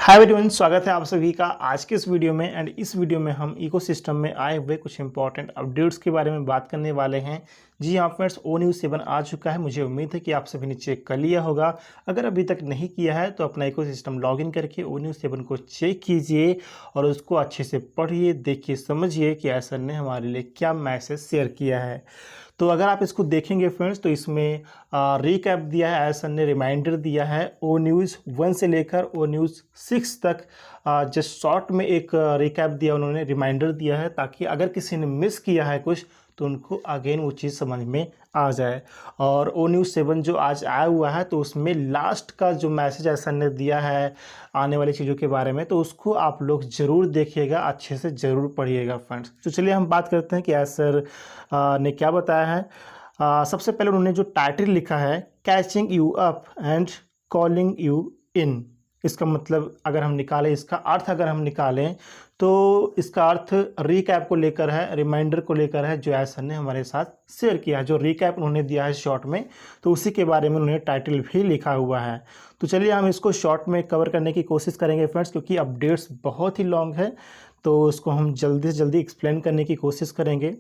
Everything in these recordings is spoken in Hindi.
हाय एवरीवन, स्वागत है आप सभी का आज के इस वीडियो में। एंड इस वीडियो में हम इकोसिस्टम में आए हुए कुछ इंपॉर्टेंट अपडेट्स के बारे में बात करने वाले हैं। जी हाँ फ्रेंड्स, ONews 7 आ चुका है। मुझे उम्मीद है कि आप सभी ने चेक कर लिया होगा। अगर अभी तक नहीं किया है तो अपना इकोसिस्टम लॉगिन करके ONews 7 को चेक कीजिए और उसको अच्छे से पढ़िए, देखिए, समझिए कि एसर ने हमारे लिए क्या मैसेज शेयर किया है। तो अगर आप इसको देखेंगे फ्रेंड्स तो इसमें रिकैप दिया है, एसर ने रिमाइंडर दिया है ONews 1 से लेकर ONews 6 तक। जस्ट शॉर्ट में एक रिकैप दिया, उन्होंने रिमाइंडर दिया है ताकि अगर किसी ने मिस किया है कुछ तो उनको अगेन वो चीज़ समझ में आ जाए। और ONews 7 जो आज आया हुआ है तो उसमें लास्ट का जो मैसेज एसर ने दिया है आने वाली चीज़ों के बारे में, तो उसको आप लोग ज़रूर देखिएगा, अच्छे से ज़रूर पढ़िएगा फ्रेंड्स। तो चलिए हम बात करते हैं कि एसर ने क्या बताया है। सबसे पहले उन्होंने जो टाइटल लिखा है, catching you up and calling you in. इसका मतलब अगर हम निकालें, इसका अर्थ अगर हम निकालें तो इसका अर्थ रिकैप को लेकर है, रिमाइंडर को लेकर है जो एसर ने हमारे साथ शेयर किया है। जो रिकैप उन्होंने दिया है शॉर्ट में, तो उसी के बारे में उन्होंने टाइटल भी लिखा हुआ है। तो चलिए हम इसको शॉर्ट में कवर करने की कोशिश करेंगे फ्रेंड्स, क्योंकि अपडेट्स बहुत ही लॉन्ग है तो उसको हम जल्दी से जल्दी एक्सप्लेन करने की कोशिश करेंगे।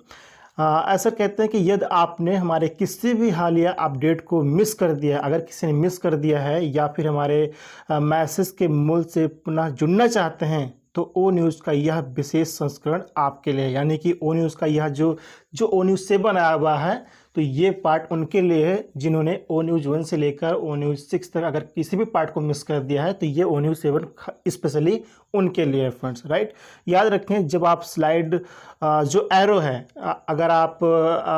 ऐसा कहते हैं कि यदि आपने हमारे किसी भी हालिया अपडेट को मिस कर दिया, अगर किसी ने मिस कर दिया है या फिर हमारे मैसेज के मूल से पुनः जुड़ना चाहते हैं तो ONews का यह विशेष संस्करण आपके लिए, यानी कि ONews का यह जो ONews 7 आया हुआ है तो ये पार्ट उनके लिए है जिन्होंने ONews 1 से लेकर ONews 6 तक अगर किसी भी पार्ट को मिस कर दिया है तो ये ONews 7 स्पेशली उनके लिए है फ्रेंड्स, राइट। याद रखें, जब आप स्लाइड जो एरो है, अगर आप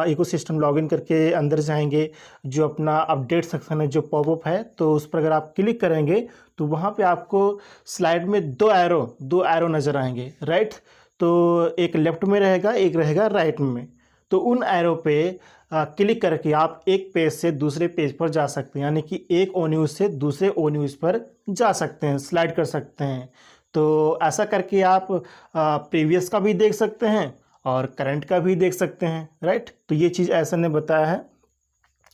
इकोसिस्टम लॉगिन करके अंदर जाएंगे, जो अपना अपडेट सेक्शन है, जो पॉपअप है, तो उस पर अगर आप क्लिक करेंगे तो वहाँ पे आपको स्लाइड में दो एरो नज़र आएंगे, राइट। तो एक लेफ्ट में रहेगा, एक रहेगा राइट में। तो उन एरो पे क्लिक करके आप एक पेज से दूसरे पेज पर जा सकते हैं, यानी कि एक ONews से दूसरे ONews पर जा सकते हैं, स्लाइड कर सकते हैं। तो ऐसा करके आप प्रीवियस का भी देख सकते हैं और करंट का भी देख सकते हैं, राइट। तो ये चीज़ एसर ने बताया है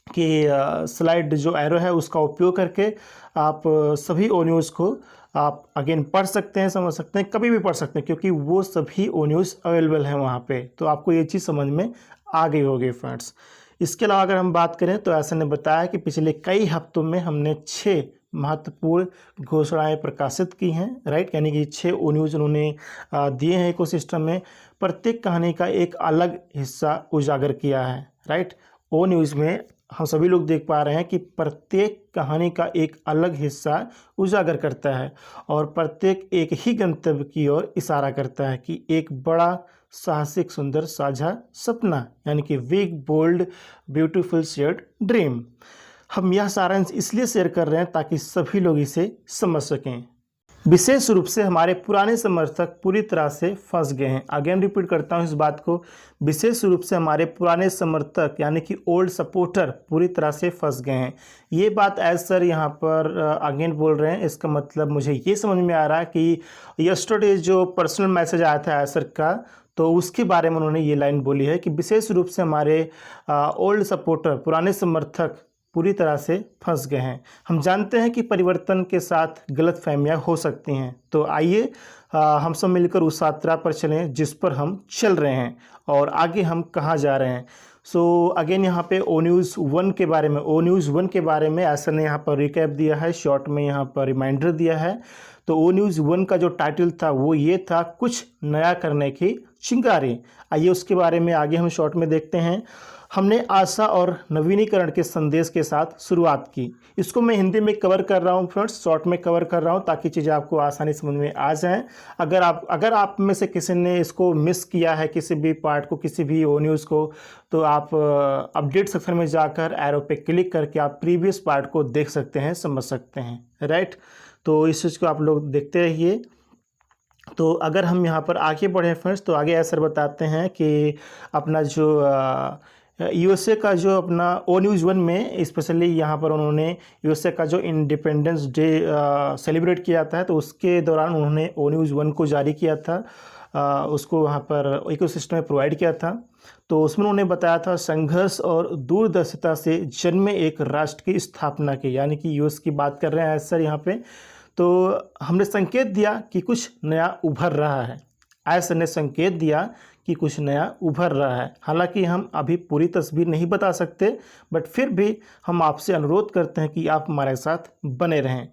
कि स्लाइड जो एरो है उसका उपयोग करके आप सभी ONews को आप अगेन पढ़ सकते हैं, समझ सकते हैं, कभी भी पढ़ सकते हैं, क्योंकि वो सभी ONews अवेलेबल हैं वहाँ पे। तो आपको ये चीज़ समझ में आ गई होगी फ्रेंड्स। इसके अलावा अगर हम बात करें तो एसर ने बताया कि पिछले कई हफ्तों में हमने 6 महत्वपूर्ण घोषणाएं प्रकाशित की हैं, राइट। यानी कि 6 ONews उन्होंने दिए हैं इकोसिस्टम में। प्रत्येक कहानी का एक अलग हिस्सा उजागर किया है, राइट। ONews में हम सभी लोग देख पा रहे हैं कि प्रत्येक कहानी का एक अलग हिस्सा उजागर करता है और प्रत्येक एक ही गंतव्य की ओर इशारा करता है कि एक बड़ा साहसिक सुंदर साझा सपना, यानी कि big bold beautiful shared dream. हम यह सारांश इसलिए शेयर कर रहे हैं ताकि सभी लोग इसे समझ सकें। विशेष रूप से हमारे पुराने समर्थक पूरी तरह से फंस गए हैं। अगेन रिपीट करता हूं इस बात को, विशेष रूप से हमारे पुराने समर्थक यानी कि ओल्ड सपोर्टर पूरी तरह से फंस गए हैं। ये बात एसर यहाँ पर अगेन बोल रहे हैं। इसका मतलब मुझे ये समझ में आ रहा है कि यस्टरडे जो पर्सनल मैसेज आया था एसर का, तो उसके बारे में उन्होंने ये लाइन बोली है कि विशेष रूप से हमारे ओल्ड सपोर्टर, पुराने समर्थक पूरी तरह से फंस गए हैं। हम जानते हैं कि परिवर्तन के साथ गलतफहमियां हो सकती हैं, तो आइए हम सब मिलकर उस यात्रा पर चलें जिस पर हम चल रहे हैं और आगे हम कहाँ जा रहे हैं। सो अगेन यहाँ पे ONews 1 के बारे में एसर ने यहाँ पर रिकैप दिया है, शॉर्ट में यहाँ पर रिमाइंडर दिया है। तो ONews 1 का जो टाइटल था वो ये था, कुछ नया करने की चिंगारी। आइए उसके बारे में आगे हम शॉर्ट में देखते हैं। हमने आशा और नवीनीकरण के संदेश के साथ शुरुआत की। इसको मैं हिंदी में कवर कर रहा हूँ फ्रेंड्स, शॉर्ट में कवर कर रहा हूँ ताकि चीज़ें आपको आसानी समझ में आ जाएं। अगर आप में से किसी ने इसको मिस किया है, किसी भी पार्ट को, किसी भी ONews को, तो आप अपडेट सेक्शन में जाकर एरो पे क्लिक करके आप प्रीवियस पार्ट को देख सकते हैं, समझ सकते हैं, राइट। तो इस चीज़ को आप लोग देखते रहिए। तो अगर हम यहाँ पर आगे बढ़े फ्रेंड्स तो आगे एसर बताते हैं कि अपना जो USA का जो अपना ONews 1 में स्पेशली यहाँ पर उन्होंने USA का जो इंडिपेंडेंस डे सेलिब्रेट किया था, तो उसके दौरान उन्होंने ONews 1 को जारी किया था, उसको वहाँ पर इकोसिस्टम में प्रोवाइड किया था। तो उसमें उन्होंने बताया था, संघर्ष और दूरदर्शिता से जन्मे एक राष्ट्र की स्थापना की, यानी कि US की बात कर रहे हैं सर यहाँ पे। तो हमने संकेत दिया कि कुछ नया उभर रहा है। ISR ने संकेत दिया कि कुछ नया उभर रहा है। हालांकि हम अभी पूरी तस्वीर नहीं बता सकते, बट फिर भी हम आपसे अनुरोध करते हैं कि आप हमारे साथ बने रहें।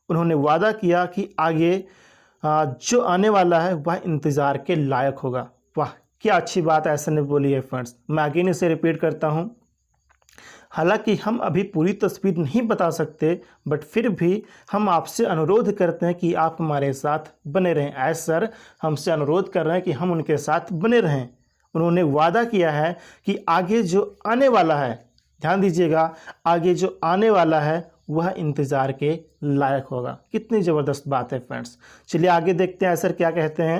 उन्होंने वादा किया कि आगे जो आने वाला है वह इंतज़ार के लायक होगा। वाह, क्या अच्छी बात ISR ने बोली है फ्रेंड्स। मैं अगेन इसे रिपीट करता हूँ। हालांकि हम अभी पूरी तस्वीर नहीं बता सकते, बट फिर भी हम आपसे अनुरोध करते हैं कि आप हमारे साथ बने रहें। ISR हमसे अनुरोध कर रहे हैं कि हम उनके साथ बने रहें। उन्होंने वादा किया है कि आगे जो आने वाला है, ध्यान दीजिएगा, आगे जो आने वाला है वह इंतज़ार के लायक होगा। कितनी ज़बरदस्त बात है फ्रेंड्स। चलिए आगे देखते हैं ISR क्या कहते हैं।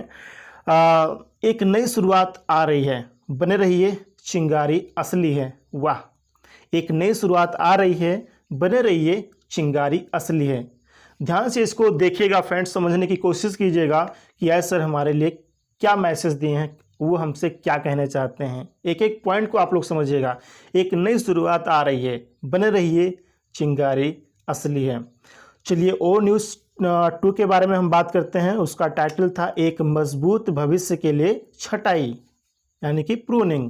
एक नई शुरुआत आ रही है, बने रहिए, चिंगारी असली है। वाह, एक नई शुरुआत आ रही है, बने रहिए, चिंगारी असली है। ध्यान से इसको देखिएगा फ्रेंड्स, समझने की कोशिश कीजिएगा कि ISR हमारे लिए क्या मैसेज दिए हैं, वो हमसे क्या कहना चाहते हैं। एक एक पॉइंट को आप लोग समझिएगा। एक नई शुरुआत आ रही है, बने रहिए, चिंगारी असली है। चलिए ONews 2 के बारे में हम बात करते हैं। उसका टाइटल था एक मजबूत भविष्य के लिए छटाई, यानी कि प्रूनिंग,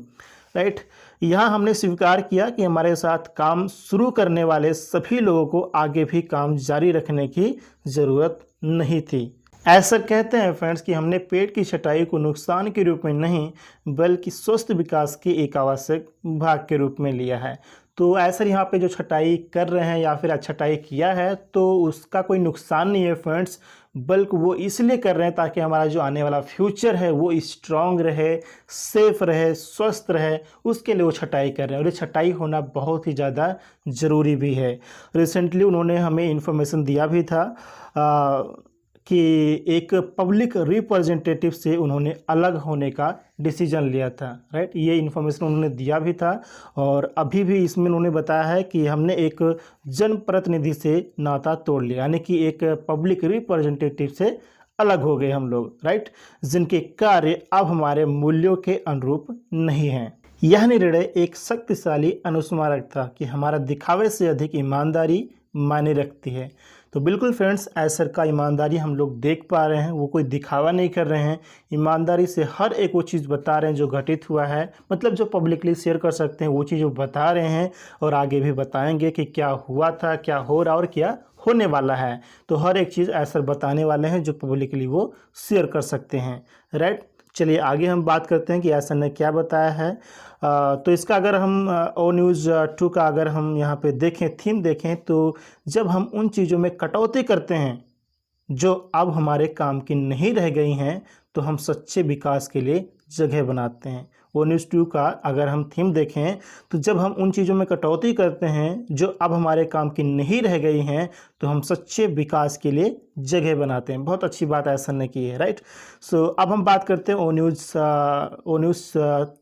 राइट। यहाँ हमने स्वीकार किया कि हमारे साथ काम शुरू करने वाले सभी लोगों को आगे भी काम जारी रखने की ज़रूरत नहीं थी। ISR कहते हैं फ्रेंड्स कि हमने पेड़ की छटाई को नुकसान के रूप में नहीं, बल्कि स्वस्थ विकास के एक आवश्यक भाग के रूप में लिया है। तो ISR यहाँ पे जो छटाई कर रहे हैं या फिर छटाई किया है, तो उसका कोई नुकसान नहीं है फ्रेंड्स, बल्कि वो इसलिए कर रहे हैं ताकि हमारा जो आने वाला फ्यूचर है वो स्ट्रांग रहे, सेफ रहे, स्वस्थ रहे, उसके लिए वो छटाई कर रहे हैं। और ये छटाई होना बहुत ही ज़्यादा ज़रूरी भी है। रिसेंटली उन्होंने हमें इन्फॉर्मेशन दिया भी था कि एक पब्लिक रिप्रेजेंटेटिव से उन्होंने अलग होने का डिसीजन लिया था, राइट। ये इन्फॉर्मेशन उन्होंने दिया भी था और अभी भी इसमें उन्होंने बताया है कि हमने एक जनप्रतिनिधि से नाता तोड़ लिया, यानी कि एक पब्लिक रिप्रेजेंटेटिव से अलग हो गए हम लोग, राइट, जिनके कार्य अब हमारे मूल्यों के अनुरूप नहीं हैं। यह निर्णय एक शक्तिशाली अनुस्मारक था कि हमारा दिखावे से अधिक ईमानदारी मायने रखती है। तो बिल्कुल फ्रेंड्स, ISR का ईमानदारी हम लोग देख पा रहे हैं। वो कोई दिखावा नहीं कर रहे हैं, ईमानदारी से हर एक वो चीज़ बता रहे हैं जो घटित हुआ है, मतलब जो पब्लिकली शेयर कर सकते हैं वो चीज़ वो बता रहे हैं और आगे भी बताएंगे कि क्या हुआ था, क्या हो रहा और क्या होने वाला है। तो हर एक चीज़ ISR बताने वाले हैं जो पब्लिकली वो शेयर कर सकते हैं, राइट। चलिए आगे हम बात करते हैं कि ISR ने क्या बताया है। तो इसका अगर हम ONews 2 का अगर हम यहाँ पे देखें, थीम देखें, तो जब हम उन चीज़ों में कटौती करते हैं जो अब हमारे काम की नहीं रह गई हैं, तो हम सच्चे विकास के लिए जगह बनाते हैं। ONews 2 का अगर हम थीम देखें, तो जब हम उन चीज़ों में कटौती करते हैं जो अब हमारे काम की नहीं रह गई हैं, तो हम सच्चे विकास के लिए जगह बनाते हैं। बहुत अच्छी बात ISR ने की है, राइट। सो अब हम बात करते हैं ONews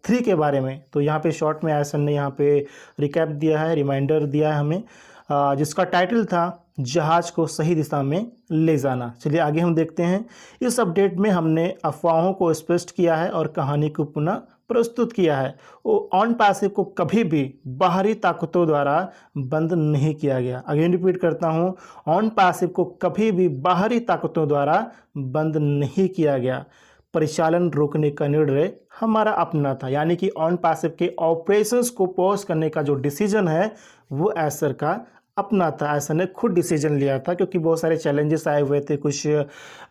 3 के बारे में। तो यहाँ पे शॉर्ट में ISR ने यहाँ पे रिकैप दिया है, रिमाइंडर दिया है हमें, जिसका टाइटल था जहाज को सही दिशा में ले जाना। चलिए आगे हम देखते हैं। इस अपडेट में हमने अफवाहों को स्पष्ट किया है और कहानी को पुनः प्रस्तुत किया है। ऑन पैसिव को कभी भी बाहरी ताकतों द्वारा बंद नहीं किया गया। अगेन रिपीट करता हूँ, ऑन पैसिव को कभी भी बाहरी ताकतों द्वारा बंद नहीं किया गया। परिचालन रोकने का निर्णय हमारा अपना था, यानी कि ऑन पैसिव के ऑपरेशंस को पॉज करने का जो डिसीजन है वो ISR का अपना था। ISR ने खुद डिसीजन लिया था, क्योंकि बहुत सारे चैलेंजेस आए हुए थे, कुछ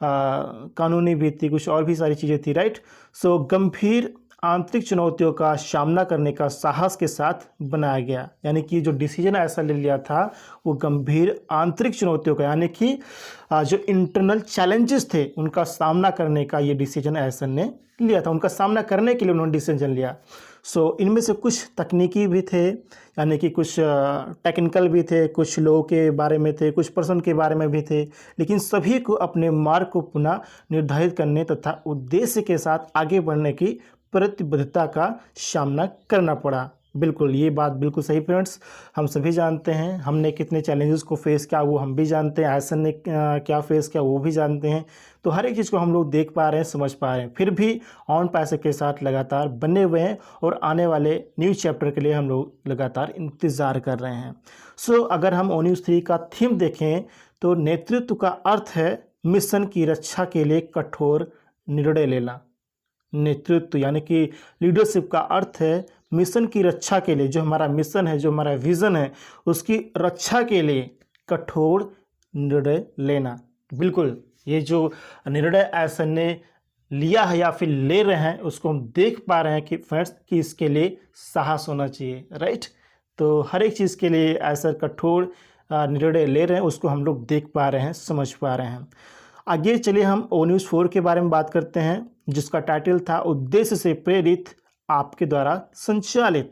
कानूनी भी थी, कुछ और भी सारी चीज़ें थी, राइट। सो गंभीर आंतरिक चुनौतियों का सामना करने का साहस के साथ बनाया गया, यानी कि जो डिसीजन ISR ने लिया था वो गंभीर आंतरिक चुनौतियों का, यानी कि जो इंटरनल चैलेंजेस थे उनका सामना करने का ये डिसीजन ISR ने लिया था। उनका सामना करने के लिए उन्होंने डिसीजन लिया। सो इनमें से कुछ तकनीकी भी थे, यानी कि कुछ टेक्निकल भी थे, कुछ लोगों के बारे में थे, कुछ पर्सन के बारे में भी थे, लेकिन सभी को अपने मार्ग को पुनः निर्धारित करने तथा उद्देश्य के साथ आगे बढ़ने की प्रतिबद्धता का सामना करना पड़ा। बिल्कुल, ये बात बिल्कुल सही फ्रेंड्स। हम सभी जानते हैं हमने कितने चैलेंजेस को फेस किया, वो हम भी जानते हैं। ISR ने क्या फेस किया वो भी जानते हैं। तो हर एक चीज़ को हम लोग देख पा रहे हैं, समझ पा रहे हैं, फिर भी ऑन पैसिव के साथ लगातार बने हुए हैं और आने वाले न्यूज़ चैप्टर के लिए हम लोग लगातार इंतज़ार कर रहे हैं। सो अगर हम ONews 3 का थीम देखें, तो नेतृत्व का अर्थ है मिशन की रक्षा के लिए कठोर निर्णय लेना। नेतृत्व यानी कि लीडरशिप का अर्थ है मिशन की रक्षा के लिए, जो हमारा मिशन है, जो हमारा विज़न है, उसकी रक्षा के लिए कठोर निर्णय लेना। बिल्कुल, ये जो निर्णय ऐसन ने लिया है या फिर ले रहे हैं, उसको हम देख पा रहे हैं कि फ्रेंड्स कि इसके लिए साहस होना चाहिए, राइट। तो हर एक चीज़ के लिए ऐसा कठोर निर्णय ले रहे हैं, उसको हम लोग देख पा रहे हैं, समझ पा रहे हैं। आगे चलिए हम ओ न्यूज़ 4 के बारे में बात करते हैं, जिसका टाइटल था उद्देश्य से प्रेरित, आपके द्वारा संचालित,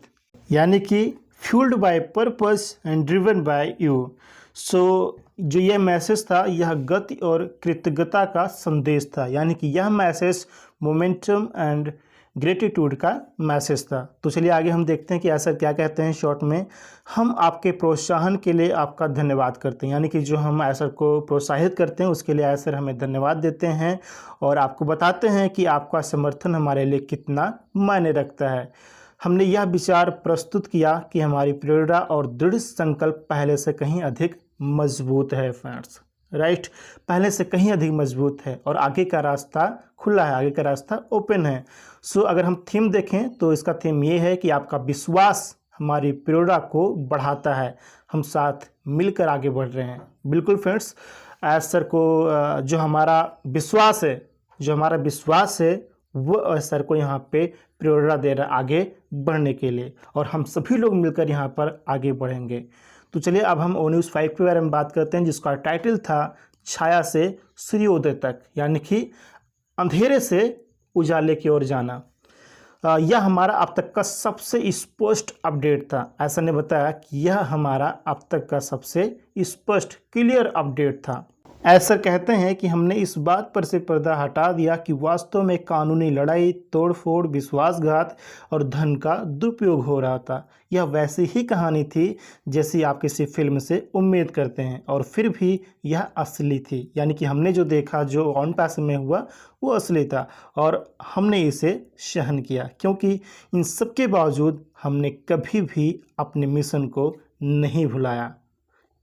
यानी कि fuelled by purpose and driven by you. So जो यह मैसेज था, यह गति और कृतज्ञता का संदेश था, यानी कि यह मैसेज मोमेंटम एंड ग्रेटिट्यूड का मैसेज था। तो चलिए आगे हम देखते हैं कि ऐसा क्या कहते हैं शॉर्ट में। हम आपके प्रोत्साहन के लिए आपका धन्यवाद करते हैं, यानी कि जो हम ऐसर को प्रोत्साहित करते हैं उसके लिए ऐसर हमें धन्यवाद देते हैं और आपको बताते हैं कि आपका समर्थन हमारे लिए कितना मायने रखता है। हमने यह विचार प्रस्तुत किया कि हमारी प्रेरणा और दृढ़ संकल्प पहले से कहीं अधिक मजबूत है फ्रेंड्स, राइट। पहले से कहीं अधिक मजबूत है और आगे का रास्ता खुला है, आगे का रास्ता ओपन है। सो अगर हम थीम देखें तो इसका थीम ये है कि आपका विश्वास हमारी प्रेरणा को बढ़ाता है, हम साथ मिलकर आगे बढ़ रहे हैं। बिल्कुल फ्रेंड्स, सर को जो हमारा विश्वास है वो सर को यहाँ पे प्रेरणा दे रहा है आगे बढ़ने के लिए, और हम सभी लोग मिलकर यहाँ पर आगे बढ़ेंगे। तो चलिए अब हम ओ न्यूज़ 5 के बारे में बात करते हैं, जिसका टाइटल था छाया से सूर्योदय तक, यानी कि अंधेरे से उजाले की ओर जाना। यह हमारा अब तक का सबसे स्पष्ट अपडेट था। ऐसा ने बताया कि यह हमारा अब तक का सबसे स्पष्ट क्लियर अपडेट था। ऐसा कहते हैं कि हमने इस बात पर से पर्दा हटा दिया कि वास्तव में कानूनी लड़ाई, तोड़फोड़, विश्वासघात और धन का दुरुपयोग हो रहा था। यह वैसी ही कहानी थी जैसी आप किसी फिल्म से उम्मीद करते हैं, और फिर भी यह असली थी, यानी कि हमने जो देखा, जो ऑन पास में हुआ, वो असली था और हमने इसे सहन किया, क्योंकि इन सब के बावजूद हमने कभी भी अपने मिशन को नहीं भुलाया।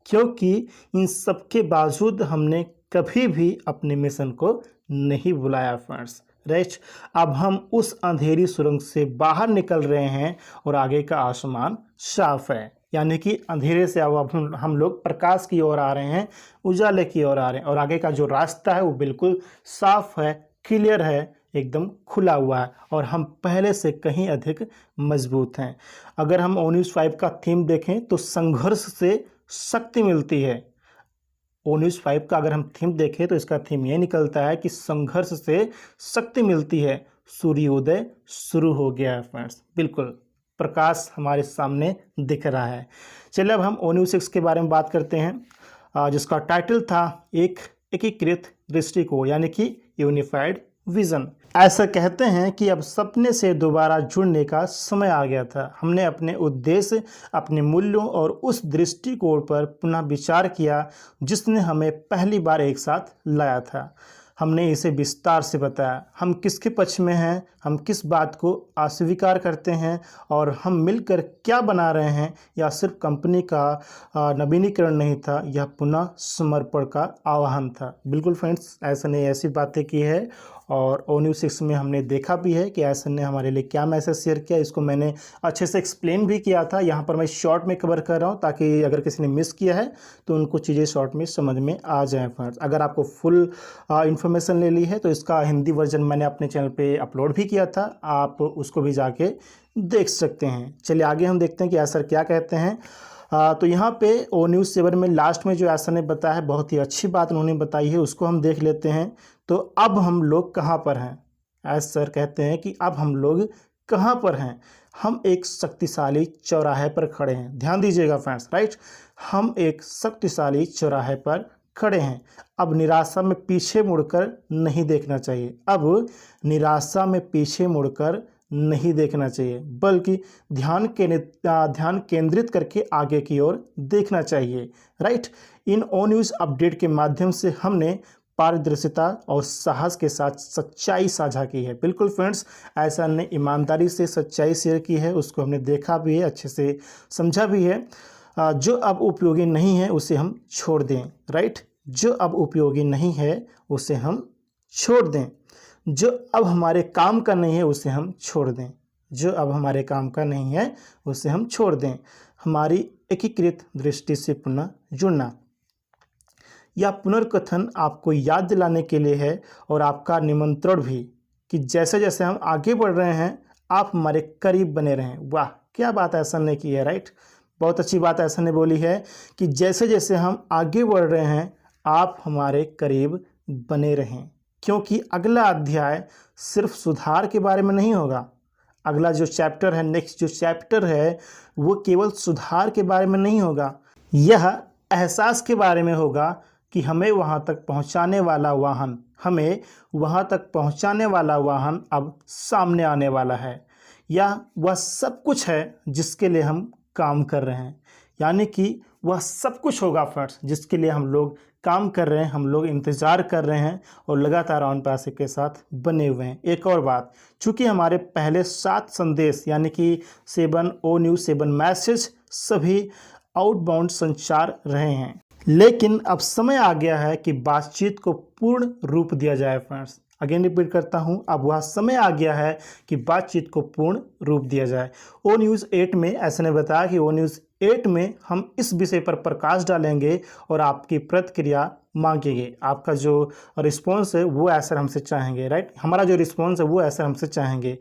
क्योंकि इन सब के बावजूद हमने कभी भी अपने मिशन को नहीं भुलाया फ्रेंड्स, राइट। अब हम उस अंधेरी सुरंग से बाहर निकल रहे हैं और आगे का आसमान साफ है, यानी कि अंधेरे से अब हम लोग प्रकाश की ओर आ रहे हैं, उजाले की ओर आ रहे हैं, और आगे का जो रास्ता है वो बिल्कुल साफ है, क्लियर है, एकदम खुला हुआ है, और हम पहले से कहीं अधिक मजबूत हैं। अगर हम ओ न्यूज़ 5 का थीम देखें तो संघर्ष से शक्ति मिलती है। ओ न्यूज़ 5 का अगर हम थीम देखें तो इसका थीम ये निकलता है कि संघर्ष से शक्ति मिलती है, सूर्योदय शुरू हो गया है फ्रेंड्स। बिल्कुल प्रकाश हमारे सामने दिख रहा है। चलिए अब हम ओ न्यूज़ 6 के बारे में बात करते हैं, जिसका टाइटल था एक एकीकृत दृष्टिकोण, यानी कि यूनिफाइड विजन। ऐसा कहते हैं कि अब सपने से दोबारा जुड़ने का समय आ गया था। हमने अपने उद्देश्य, अपने मूल्यों और उस दृष्टिकोण पर पुनः विचार किया जिसने हमें पहली बार एक साथ लाया था। हमने इसे विस्तार से बताया, हम किसके पक्ष में हैं, हम किस बात को अस्वीकार करते हैं और हम मिलकर क्या बना रहे हैं। यह सिर्फ कंपनी का नवीनीकरण नहीं था, यह पुनः समर्पण का आह्वान था। बिल्कुल फ्रेंड्स, ऐसा ने ऐसी बातें की है और ओ न्यूज़ 6 में हमने देखा भी है कि ऐसा ने हमारे लिए क्या मैसेज शेयर किया। इसको मैंने अच्छे से एक्सप्लेन भी किया था, यहाँ पर मैं शॉर्ट में कवर कर रहा हूँ ताकि अगर किसी ने मिस किया है तो उनको चीज़ें शॉर्ट में समझ में आ जाएँ फ्रेंड्स। अगर आपको फुल इन्फॉर्मेशन ले ली है तो इसका हिंदी वर्जन मैंने अपने चैनल पे अपलोड भी किया था, आप उसको भी जाके देख सकते हैं। चलिए आगे हम देखते हैं कि ऐसा क्या कहते हैं। तो यहाँ पे ओ न्यूज़ 7 में लास्ट में जो ऐसा ने बताया है, बहुत ही अच्छी बात उन्होंने बताई है, उसको हम देख लेते हैं। तो अब हम लोग कहाँ पर हैं? ऐसा सर कहते हैं कि अब हम लोग कहाँ पर हैं? हम एक शक्तिशाली चौराहे पर खड़े हैं। ध्यान दीजिएगा फ्रेंड्स, राइट। हम एक शक्तिशाली चौराहे पर खड़े हैं। अब निराशा में पीछे मुड़कर नहीं देखना चाहिए, अब निराशा में पीछे मुड़कर नहीं देखना चाहिए, बल्कि ध्यान केंद्रित करके आगे की ओर देखना चाहिए, राइट। इन ओ न्यूज़ अपडेट के माध्यम से हमने पारदर्शिता और साहस के साथ सच्चाई साझा की है। बिल्कुल फ्रेंड्स, ऐसा ने ईमानदारी से सच्चाई शेयर की है, उसको हमने देखा भी है, अच्छे से समझा भी है। जो अब उपयोगी नहीं है उसे हम छोड़ दें, राइट। जो अब उपयोगी नहीं है उसे हम छोड़ दें, जो अब हमारे काम का नहीं है उसे हम छोड़ दें, जो अब हमारे काम का नहीं है उसे हम छोड़ दें। हमारी एकीकृत दृष्टि से पुनः जुड़ना। यह पुनर्कथन आपको याद दिलाने के लिए है और आपका निमंत्रण भी कि जैसे जैसे हम आगे बढ़ रहे हैं आप हमारे करीब बने रहें। वाह, क्या बात ऐसा ने की है, राइट। बहुत अच्छी बात ऐसा ने बोली है कि जैसे जैसे हम आगे बढ़ रहे हैं आप हमारे करीब बने रहें, क्योंकि अगला अध्याय सिर्फ सुधार के बारे में नहीं होगा। अगला जो चैप्टर है, नेक्स्ट जो चैप्टर है, वो केवल सुधार के बारे में नहीं होगा, यह एहसास के बारे में होगा कि हमें वहाँ तक पहुँचाने वाला वाहन अब सामने आने वाला है। यह वह सब कुछ है जिसके लिए हम काम कर रहे हैं, यानी कि वह सब कुछ होगा फ्रेंड्स जिसके लिए हम लोग काम कर रहे हैं, हम लोग इंतज़ार कर रहे हैं और लगातार ऑन पैसिव के साथ बने हुए हैं। एक और बात, चूँकि हमारे पहले 7 संदेश यानी कि 7 ओ न्यूज़ 7 मैसेज सभी आउटबाउंड संचार रहे हैं, लेकिन अब समय आ गया है कि बातचीत को पूर्ण रूप दिया जाए फ्रेंड्स। अगेन रिपीट करता हूं, अब वह समय आ गया है कि बातचीत को पूर्ण रूप दिया जाए। ओ न्यूज़ 8 में ऐसे ने बताया कि ओ न्यूज़ 8 में हम इस विषय पर प्रकाश डालेंगे और आपकी प्रतिक्रिया मांगेंगे। आपका जो रिस्पॉन्स है वो ऐसा हमसे चाहेंगे, राइट। हमारा जो रिस्पॉन्स है वो ऐसा हमसे चाहेंगे।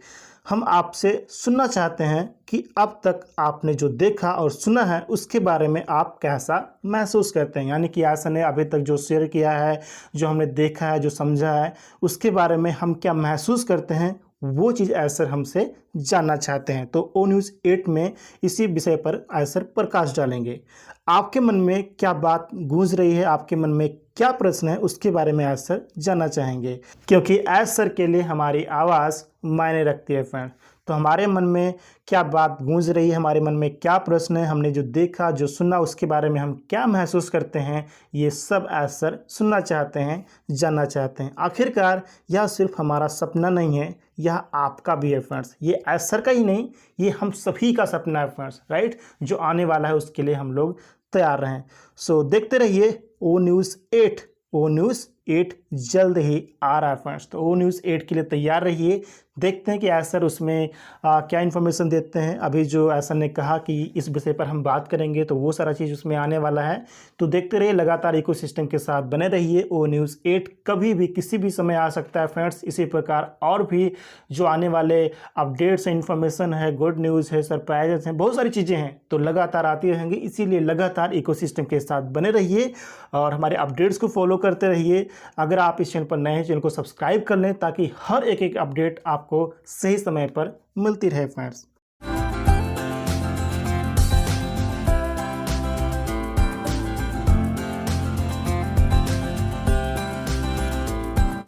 हम आपसे सुनना चाहते हैं कि अब तक आपने जो देखा और सुना है उसके बारे में आप कैसा महसूस करते हैं, यानी कि ऐसा ने अभी तक जो शेयर किया है, जो हमने देखा है, जो समझा है, उसके बारे में हम क्या महसूस करते हैं, वो चीज़ ऐसर हमसे जानना चाहते हैं। तो ओ न्यूज़ 8 में इसी विषय पर ऐसर प्रकाश डालेंगे। आपके मन में क्या बात गूंज रही है, आपके मन में क्या प्रश्न है, उसके बारे में ऐसर जानना चाहेंगे, क्योंकि ऐसर के लिए हमारी आवाज़ मायने रखती है फ्रेंड। तो हमारे मन में क्या बात गूंज रही है, हमारे मन में क्या प्रश्न है, हमने जो देखा जो सुना उसके बारे में हम क्या महसूस करते हैं, ये सब ऐसर सुनना चाहते हैं, जानना चाहते हैं। आखिरकार यह सिर्फ हमारा सपना नहीं है, यह आपका भी है फ्रेंड्स। ये ऐसर का ही नहीं, ये हम सभी का सपना है फ्रेंड्स, राइट। जो आने वाला है उसके लिए हम लोग तैयार रहें। सो देखते रहिए ओ न्यूज़ 8। ओ न्यूज़ 8 जल्द ही आ रहा है फ्रेंड्स। तो ओ न्यूज़ 8 के लिए तैयार रहिए। देखते हैं कि ऐसर उसमें क्या इन्फॉर्मेशन देते हैं। अभी जो ऐसर ने कहा कि इस विषय पर हम बात करेंगे तो वो सारा चीज़ उसमें आने वाला है। तो देखते रहिए, लगातार इकोसिस्टम के साथ बने रहिए। ओ न्यूज़ 8 कभी भी किसी भी समय आ सकता है फ्रेंड्स। इसी प्रकार और भी जो आने वाले अपडेट्स हैं, इन्फॉर्मेशन है, गुड न्यूज़ है, सरप्राइजेस हैं, बहुत सारी चीज़ें हैं तो लगातार आती रहेंगी। इसीलिए लगातार इकोसिस्टम के साथ बने रहिए और हमारे अपडेट्स को फॉलो करते रहिए। अगर आप इस चैनल पर नए हैं, चैनल को सब्सक्राइब कर लें ताकि हर एक अपडेट आपको सही समय पर मिलती रहे फ्रेंड्स।